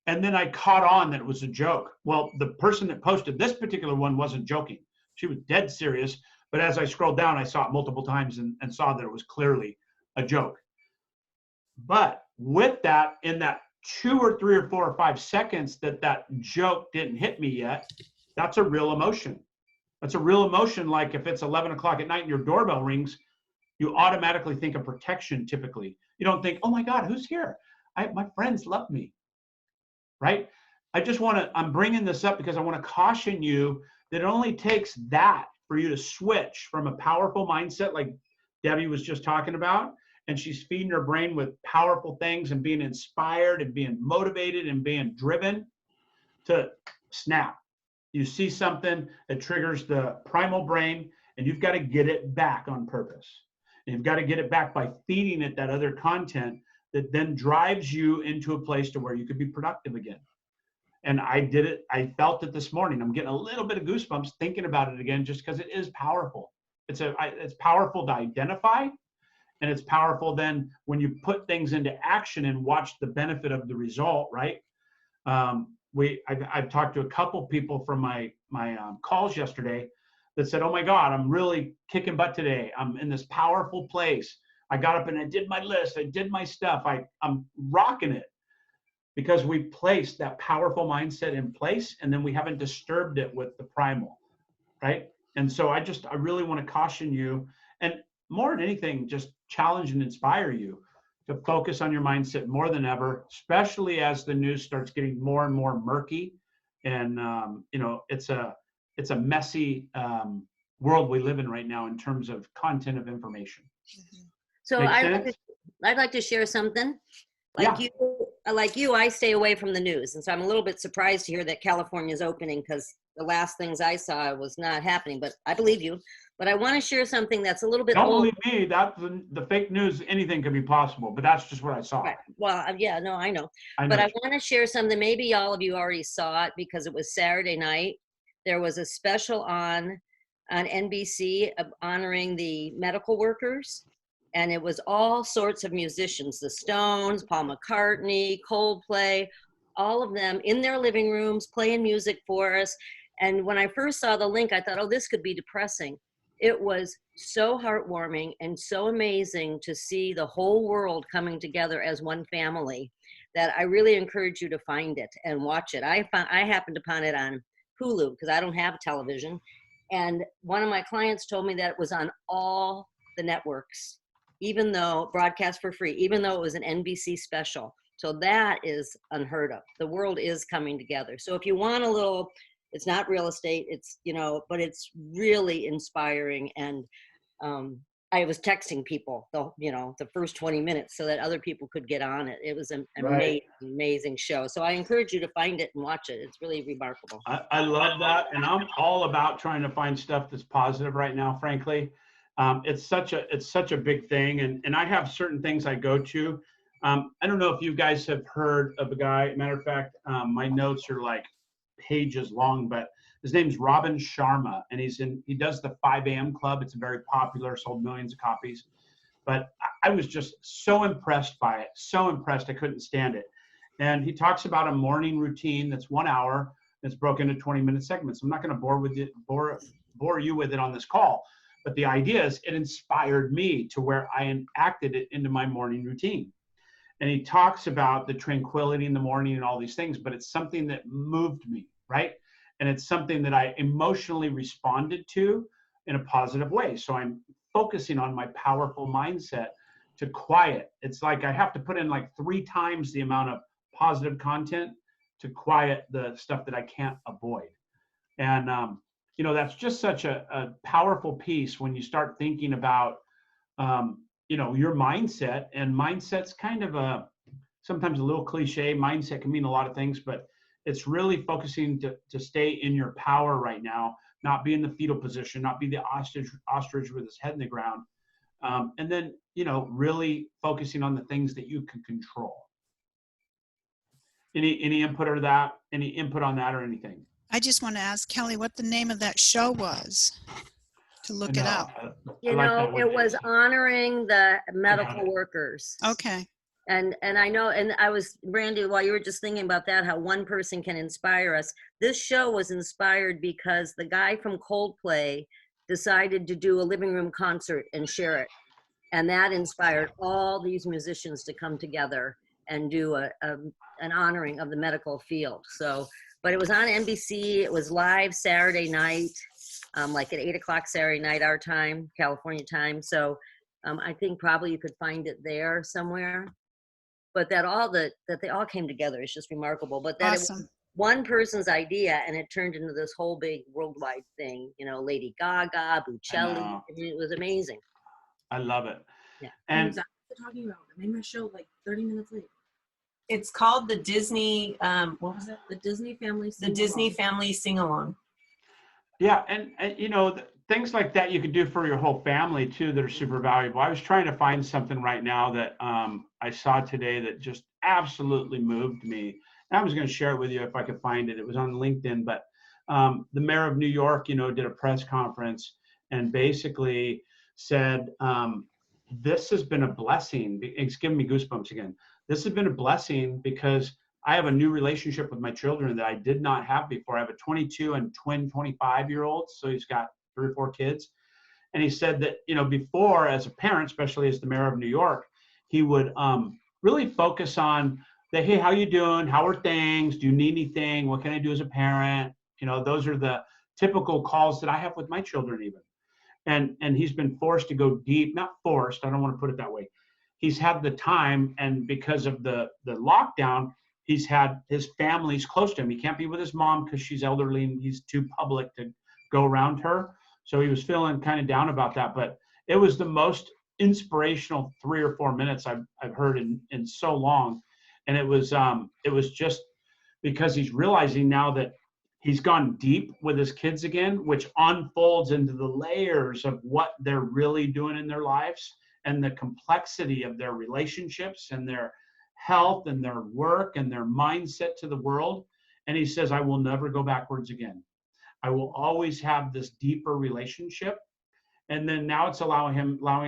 And then I caught on that it was a joke. Well, the person that posted this particular one wasn't joking. She was dead serious, But as I scrolled down, I saw it multiple times and saw that it was clearly a joke. But with that, in that 2 or 3 or 4 or 5 seconds that joke didn't hit me yet, that's a real emotion. That's a real emotion. Like if it's 11 o'clock at night and your doorbell rings, you automatically think of protection typically. You don't think, oh my God, who's here? My friends love me, right? I'm bringing this up because I want to caution you that it only takes that for you to switch from a powerful mindset like Debbie was just talking about, and she's feeding her brain with powerful things and being inspired and being motivated and being driven, to snap. You see something that triggers the primal brain, and you've got to get it back on purpose. And you've got to get it back by feeding it that other content that then drives you into a place to where you could be productive again. And I did it. I felt it this morning. I'm getting a little bit of goosebumps thinking about it again, just because it is powerful. It's powerful to identify, and it's powerful then when you put things into action and watch the benefit of the result, right? I've talked to a couple people from my calls yesterday that said, oh my God, I'm really kicking butt today. I'm in this powerful place. I got up and I did my list. I did my stuff. I'm rocking it because we placed that powerful mindset in place, and then we haven't disturbed it with the primal, right? And so I really want to caution you, and more than anything, just challenge and inspire you to focus on your mindset more than ever, especially as the news starts getting more and more murky. And, it's a messy world we live in right now in terms of content of information. So I'd like to share something. Like you, I stay away from the news. And so I'm a little bit surprised to hear that California is opening, because the last things I saw was not happening, but I believe you. But I want to share something that's a little bit Don't old. believe me, that's the fake news, anything could be possible, but that's just what I saw. Right. Well, yeah, no, I know. I know. But I want to share something. Maybe all of you already saw it because it was Saturday night. There was a special on NBC honoring the medical workers. And it was all sorts of musicians, the Stones, Paul McCartney, Coldplay, all of them in their living rooms playing music for us. And when I first saw the link, I thought, oh, this could be depressing. It was so heartwarming and so amazing to see the whole world coming together as one family that I really encourage you to find it and watch it. I happened upon it on Hulu because I don't have television. And one of my clients told me that it was on all the networks, even though broadcast for free, even though it was an NBC special. So that is unheard of. The world is coming together. So if you want a little, it's not real estate, it's, but it's really inspiring. And I was texting people, the first 20 minutes so that other people could get on it. It was an amazing show. So I encourage you to find it and watch it. It's really remarkable. I love that. And I'm all about trying to find stuff that's positive right now, frankly. It's such a big thing. And I have certain things I go to. I don't know if you guys have heard of a guy. Matter of fact, my notes are like pages long, but his name's Robin Sharma, and he does the 5 a.m. Club. It's very popular, sold millions of copies. But I was just so impressed by it, so impressed I couldn't stand it. And he talks about a morning routine that's 1 hour, that's broken into 20-minute segments. I'm not going to bore you with it on this call, but the idea is it inspired me to where I enacted it into my morning routine. And he talks about the tranquility in the morning and all these things, but it's something that moved me, right? And it's something that I emotionally responded to in a positive way. So I'm focusing on my powerful mindset to quiet. It's like I have to put in like 3 times the amount of positive content to quiet the stuff that I can't avoid. And, that's just such a powerful piece when you start thinking about, your mindset. And mindset's kind of sometimes a little cliche. Mindset can mean a lot of things, but it's really focusing to stay in your power right now, not be in the fetal position, not be the ostrich with his head in the ground. And then, really focusing on the things that you can control. Any input on that or anything? I just want to ask Kelly what the name of that show was to look it up. It was honoring the medical workers. Okay. And I know, and I was, Brandy, while you were just thinking about that, how one person can inspire us. This show was inspired because the guy from Coldplay decided to do a living room concert and share it. And that inspired all these musicians to come together and do an honoring of the medical field. So, but it was on NBC. It was live Saturday night, like at 8 o'clock Saturday night, our time, California time. So I think probably you could find it there somewhere. But that they all came together is just remarkable. But that Awesome. it was one person's idea, and it turned into this whole big worldwide thing. You know, Lady Gaga, Buccelli. I mean, it was amazing. I love it. Yeah. And Talking about, I made my show like 30 minutes late. It's called the Disney, what was it? The Disney Family The Disney Family Sing-Along. yeah, and you know, things like that you can do for your whole family too that are super valuable. I was trying to find something right now that I saw today that just absolutely moved me. And I was going to share it with you if I could find it. It was on LinkedIn, but the mayor of New York, you know, did a press conference and basically said, this has been a blessing. It's giving me goosebumps again. This has been a blessing because I have a new relationship with my children that I did not have before. I have a 22 and twin 25-year-olds. So he's got 3 or 4 kids. And he said that, you know, before as a parent, especially as the mayor of New York, he would really focus on the, hey, how you doing? How are things? Do you need anything? What can I do as a parent? You know, those are the typical calls that I have with my children even. And he's been forced to go deep, not forced, I don't want to put it that way. He's had the time, and because of the lockdown, he's had his family's close to him. He can't be with his mom because she's elderly and he's too public to go around her. So he was feeling kind of down about that, but it was the most inspirational 3 or 4 minutes I've heard in so long. And it was just because he's realizing now that he's gone deep with his kids again, which unfolds into the layers of what they're really doing in their lives and the complexity of their relationships and their health and their work and their mindset to the world. And he says, I will never go backwards again. I will always have this deeper relationship. And then now it's allowing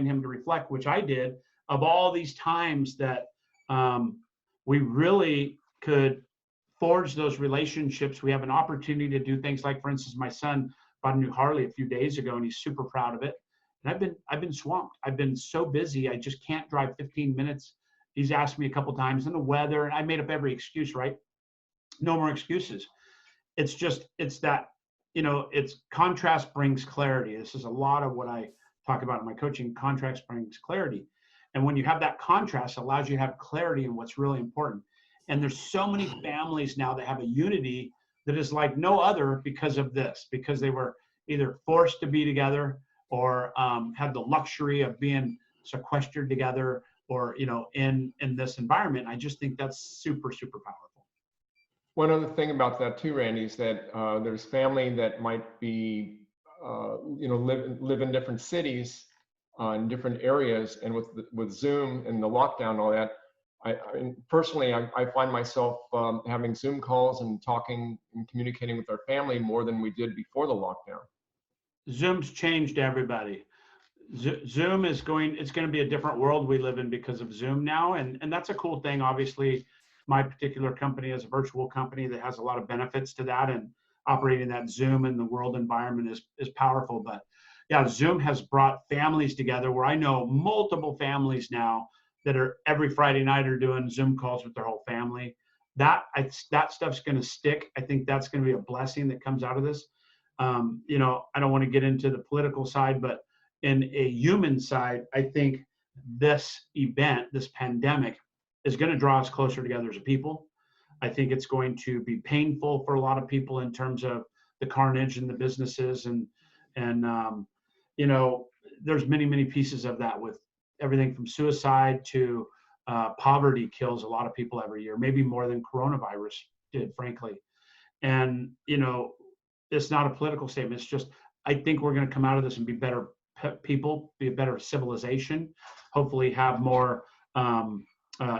him to reflect, which I did, of all these times that we really could forge those relationships. We have an opportunity to do things like, for instance, my son bought a new Harley a few days ago and he's super proud of it. And I've been swamped. I've been so busy. I just can't drive 15 minutes. He's asked me a couple times, and the weather, and I made up every excuse, right? No more excuses. It's that, you know, it's contrast brings clarity. This is a lot of what I talk about in my coaching. Contrast brings clarity. And when you have that contrast, it allows you to have clarity in what's really important. And there's so many families now that have a unity that is like no other because of this, because they were either forced to be together or had the luxury of being sequestered together, or, you know, in this environment. I just think that's super, super powerful. One other thing about that too, Randy, is that there's family that might be, you know, live in different cities, in different areas, and with Zoom and the lockdown and all that, I personally, I find myself having Zoom calls and talking and communicating with our family more than we did before the lockdown. Zoom's changed everybody. Zoom is it's going to be a different world we live in because of Zoom now. And that's a cool thing. Obviously, my particular company is a virtual company that has a lot of benefits to that, and operating that Zoom in the world environment is powerful. But yeah, Zoom has brought families together where I know multiple families now that are every Friday night are doing Zoom calls with their whole family. That stuff's going to stick. I think that's going to be a blessing that comes out of this. You know, I don't want to get into the political side, but in a human side, I think this event, this pandemic, is going to draw us closer together as a people. I think it's going to be painful for a lot of people in terms of the carnage in the businesses and you know, there's many pieces of that, with everything from suicide to poverty kills a lot of people every year, maybe more than coronavirus did, frankly. And, you know, it's not a political statement. It's just, I think we're going to come out of this and be better people, be a better civilization, hopefully have more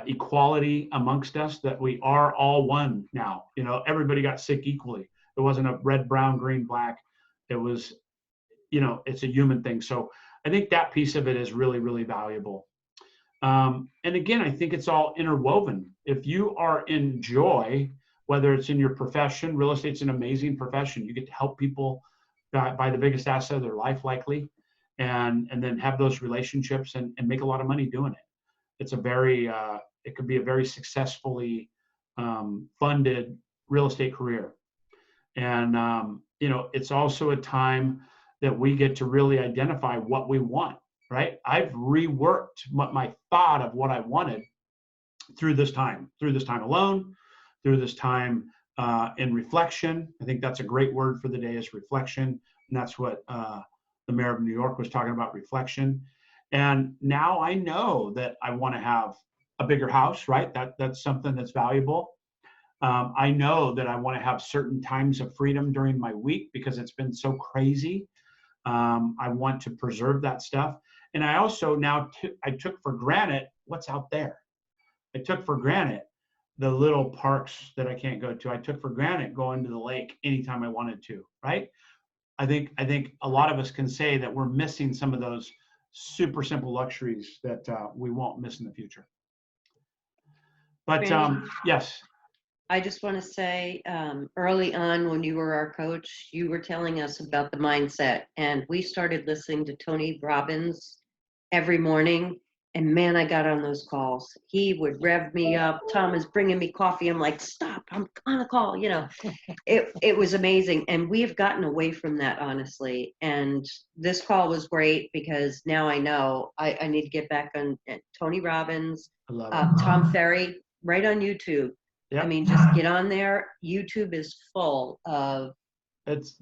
equality amongst us, that we are all one now. You know, everybody got sick equally. It wasn't a red, brown, green, black. It was, you know, it's a human thing. So I think that piece of it is really, really valuable. And again, I think it's all interwoven. If you are in joy, whether it's in your profession, real estate's an amazing profession. You get to help people buy the biggest asset of their life likely, and then have those relationships and make a lot of money doing it. It's a very, it could be a very successfully funded real estate career. And, you know, it's also a time that we get to really identify what we want, right? I've reworked my thought of what I wanted through this time alone, through this time in reflection. I think that's a great word for the day, is reflection. And that's what the mayor of New York was talking about, reflection. And now I know that I want to have a bigger house, right? That's something that's valuable. I know that I want to have certain times of freedom during my week because it's been so crazy. I want to preserve that stuff. And I also now, I took for granted what's out there. I took for granted the little parks that I can't go to. I took for granted going to the lake anytime I wanted to, right? I think a lot of us can say that we're missing some of those super simple luxuries that we won't miss in the future. But Randy? yes. I just want to say, early on when you were our coach, you were telling us about the mindset, and we started listening to Tony Robbins every morning. And man, I got on those calls. He would rev me up. Tom is bringing me coffee. I'm like, stop, I'm on a call. You know, it was amazing. And we've gotten away from that, honestly. And this call was great because now I know I need to get back on Tony Robbins, I love it. Tom Ferry, right on YouTube. Yep. I mean, just get on there. YouTube is full of,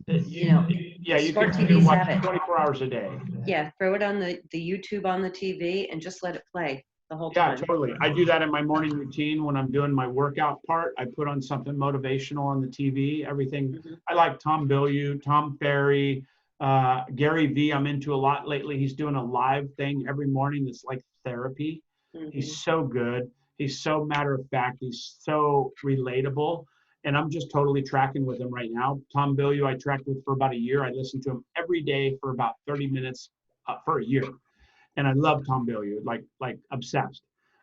you know, yeah, you smart can TVs watch have it. 24 hours a day. Yeah, throw it on the YouTube on the TV and just let it play the whole Yeah, time. totally. I do that in my morning routine when I'm doing my workout part. I put on something motivational on the TV, everything. I like Tom Bilyeu, Tom Ferry, Gary Vee. I'm into a lot lately. He's doing a live thing every morning that's like therapy. He's so good. He's so matter of fact. He's so relatable. And I'm just totally tracking with him right now. Tom Bilyeu, I tracked with for about a year. I listened to him every day for about 30 minutes for a year. And I love Tom Bilyeu, like obsessed.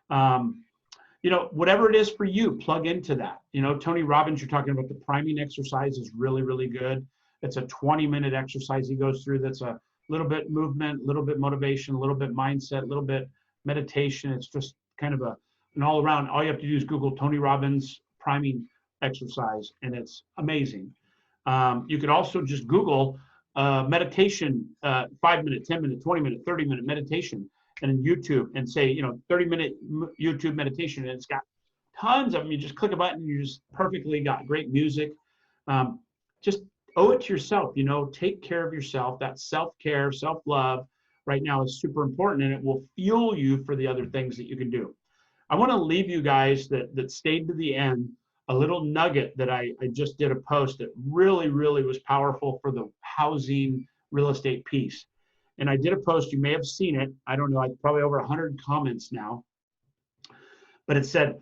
You know, whatever it is for you, plug into that. You know, Tony Robbins, you're talking about the priming exercise is really, really good. It's a 20-minute exercise he goes through that's a little bit movement, a little bit motivation, a little bit mindset, a little bit meditation. It's just kind of an all around. All you have to do is Google Tony Robbins priming exercise, and it's amazing. You could also just Google meditation, 5-minute, 10-minute, 20-minute, 30-minute meditation, and in YouTube, and say, you know, 30-minute YouTube meditation, and it's got tons of them. You just click a button, you just perfectly got great music. Just owe it to yourself, you know, take care of yourself. That self-care, self-love right now is super important, and it will fuel you for the other things that you can do. I want to leave you guys that stayed to the end a little nugget that I just did a post that really, really was powerful for the housing real estate piece. And I did a post, you may have seen it. I don't know, I probably over 100 comments now. But it said,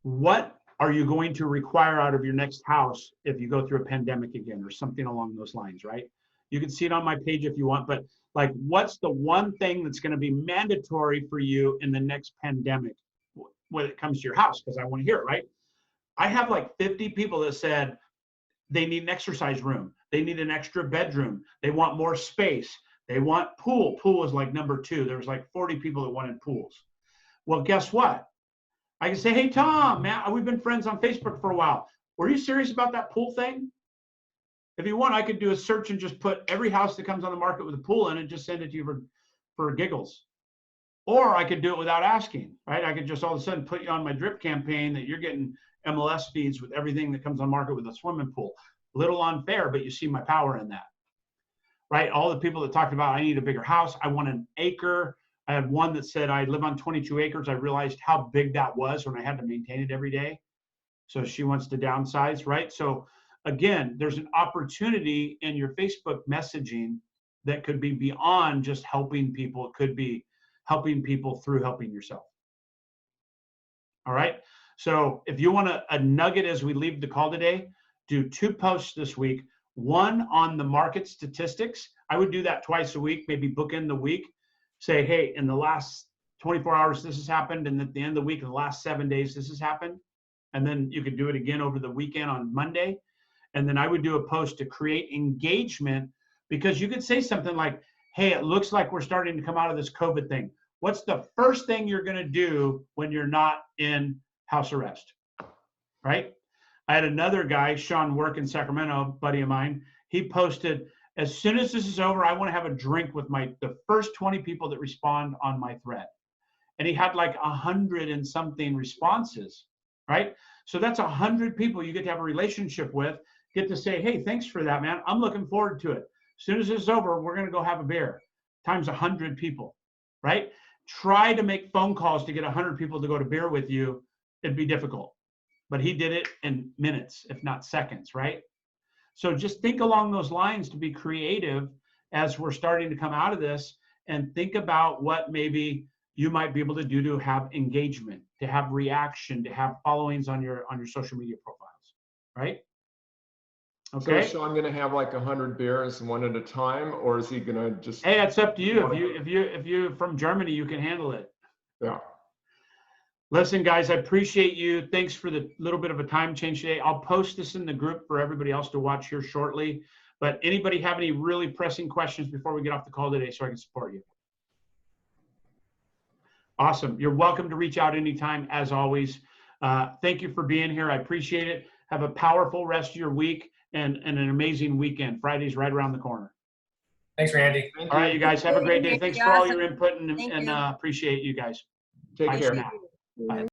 what are you going to require out of your next house if you go through a pandemic again, or something along those lines, right? You can see it on my page if you want, but like, what's the one thing that's going to be mandatory for you in the next pandemic when it comes to your house? Because I want to hear it, right? I have like 50 people that said they need an exercise room. They need an extra bedroom. They want more space. They want pool. Pool is like number 2. There was like 40 people that wanted pools. Well, guess what? I can say, hey, Tom, man, we've been friends on Facebook for a while. Were you serious about that pool thing? If you want, I could do a search and just put every house that comes on the market with a pool in it, just send it to you for giggles. Or I could do it without asking, right? I could just all of a sudden put you on my drip campaign that you're getting MLS feeds with everything that comes on market with a swimming pool. A little unfair, but you see my power in that, right? All the people that talked about, I need a bigger house. I want an acre. I had one that said I live on 22 acres. I realized how big that was when I had to maintain it every day. So she wants to downsize, right? So again, there's an opportunity in your Facebook messaging that could be beyond just helping people. It could be helping people through helping yourself. All right. So if you want a nugget as we leave the call today, do 2 posts this week. One on the market statistics. I would do that twice a week, maybe bookend the week. Say, hey, in the last 24 hours, this has happened. And at the end of the week, in the last 7 days, this has happened. And then you could do it again over the weekend on Monday. And then I would do a post to create engagement Because you could say something like, hey, it looks like we're starting to come out of this COVID thing. What's the first thing you're going to do when you're not in house arrest? Right? I had another guy, Sean Work in Sacramento, buddy of mine. He posted, as soon as this is over, I want to have a drink with the first 20 people that respond on my thread. And he had like 100 and something responses, right? So that's 100 people you get to have a relationship with, get to say, hey, thanks for that, man. I'm looking forward to it. As soon as this is over, we're going to go have a beer. Times 100 people, right? Try to make phone calls to get 100 people to go to beer with you. It'd be difficult. But he did it in minutes, if not seconds, right? So just think along those lines to be creative as we're starting to come out of this, and think about what maybe you might be able to do to have engagement, to have reaction, to have followings on your social media profiles, right? Okay. So I'm going to have like 100 beers one at a time, or is he going to just? Hey, it's up to you. If you're from Germany, you can handle it. Yeah. Listen, guys, I appreciate you. Thanks for the little bit of a time change today. I'll post this in the group for everybody else to watch here shortly. But anybody have any really pressing questions before we get off the call today so I can support you? Awesome. You're welcome to reach out anytime, as always. Thank you for being here. I appreciate it. Have a powerful rest of your week and an amazing weekend. Friday's right around the corner. Thanks, Randy. All right, you guys have a great day. Thanks for all your input and Thank you. appreciate you guys. Take Bye care. for now. Bye.